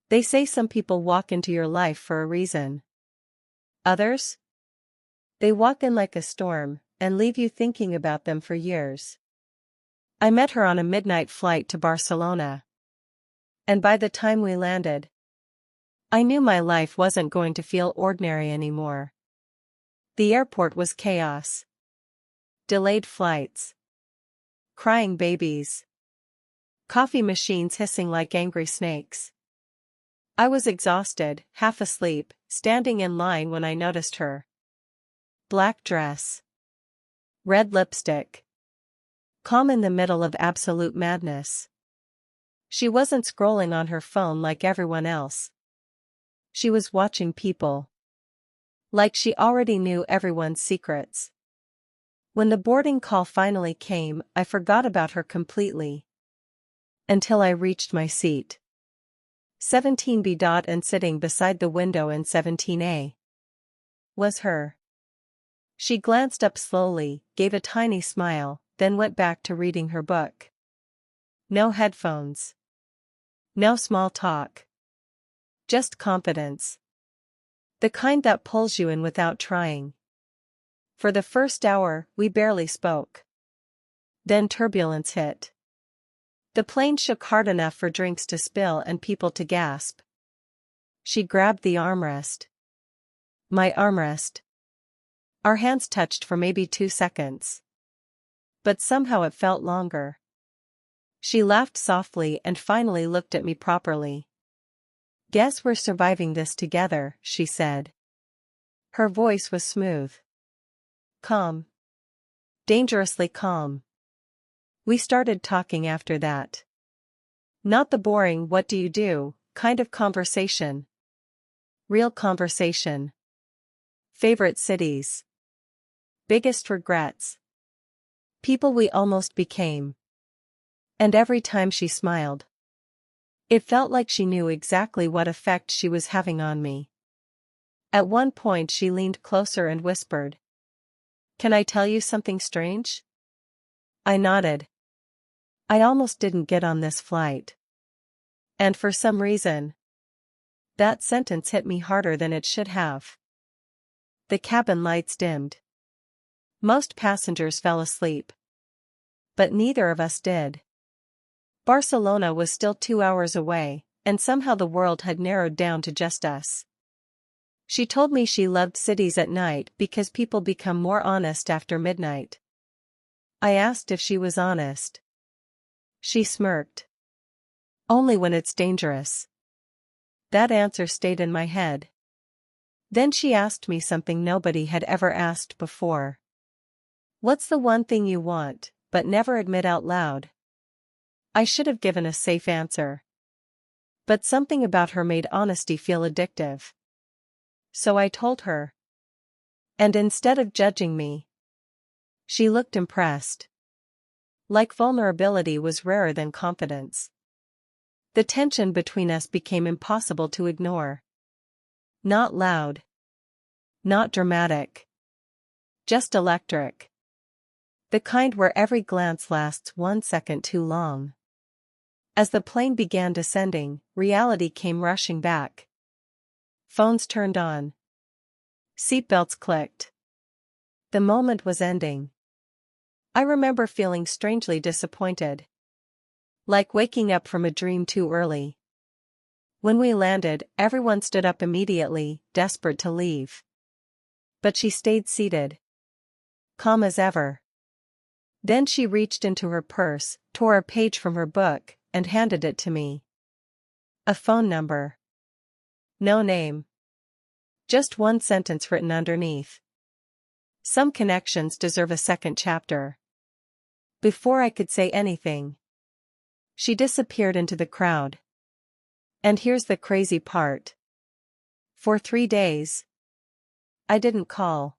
They say some people walk into your life for a reason. Others? They walk in like a storm, and leave you thinking about them for years. I met her on a midnight flight to Barcelona. And by the time we landed, I knew my life wasn't going to feel ordinary anymore. The airport was chaos. Delayed flights. Crying babies. Coffee machines hissing like angry snakes. I was exhausted, half asleep, standing in line when I noticed her. Black dress. Red lipstick. Calm in the middle of absolute madness. She wasn't scrolling on her phone like everyone else. She was watching people. Like she already knew everyone's secrets. When the boarding call finally came, I forgot about her completely. Until I reached my seat. 17B. And sitting beside the window in 17A. Was her. She glanced up slowly, gave a tiny smile, then went back to reading her book. No headphones. No small talk. Just confidence. The kind that pulls you in without trying. For the first hour, we barely spoke. Then turbulence hit. The plane shook hard enough for drinks to spill and people to gasp. She grabbed the armrest. My armrest. Our hands touched for maybe 2 seconds. But somehow it felt longer. She laughed softly and finally looked at me properly. "Guess we're surviving this together," she said. Her voice was smooth. Calm. Dangerously calm. We started talking after that. Not the boring "what do you do" kind of conversation. Real conversation. Favorite cities. Biggest regrets. People we almost became. And every time she smiled, it felt like she knew exactly what effect she was having on me. At one point she leaned closer and whispered, "Can I tell you something strange?" I nodded. I almost didn't get on this flight. And for some reason, that sentence hit me harder than it should have. The cabin lights dimmed. Most passengers fell asleep. But neither of us did. Barcelona was still 2 hours away, and somehow the world had narrowed down to just us. She told me she loved cities at night because people become more honest after midnight. I asked if she was honest. She smirked. "Only when it's dangerous." That answer stayed in my head. Then she asked me something nobody had ever asked before. "What's the one thing you want, but never admit out loud?" I should have given a safe answer. But something about her made honesty feel addictive. So I told her. And instead of judging me, she looked impressed. Like vulnerability was rarer than confidence. The tension between us became impossible to ignore. Not loud. Not dramatic. Just electric. The kind where every glance lasts 1 second too long. As the plane began descending, reality came rushing back. Phones turned on. Seatbelts clicked. The moment was ending. I remember feeling strangely disappointed. Like waking up from a dream too early. When we landed, everyone stood up immediately, desperate to leave. But she stayed seated. Calm as ever. Then she reached into her purse, tore a page from her book, and handed it to me. A phone number. No name. Just one sentence written underneath. Some connections deserve a second chapter. Before I could say anything, she disappeared into the crowd. And here's the crazy part. For 3 days, I didn't call.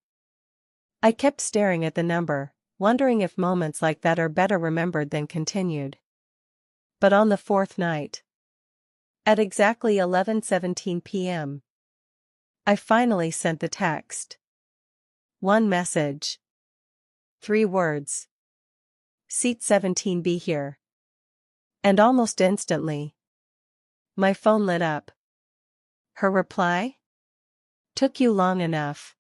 I kept staring at the number, wondering if moments like that are better remembered than continued. But on the 4th night, at exactly 11:17 p.m., I finally sent the text. One message. 3 words. Seat 17B here. And almost instantly, my phone lit up. Her reply? Took you long enough.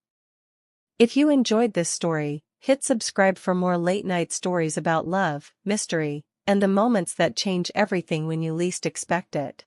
If you enjoyed this story, hit subscribe for more late-night stories about love, mystery, and the moments that change everything when you least expect it.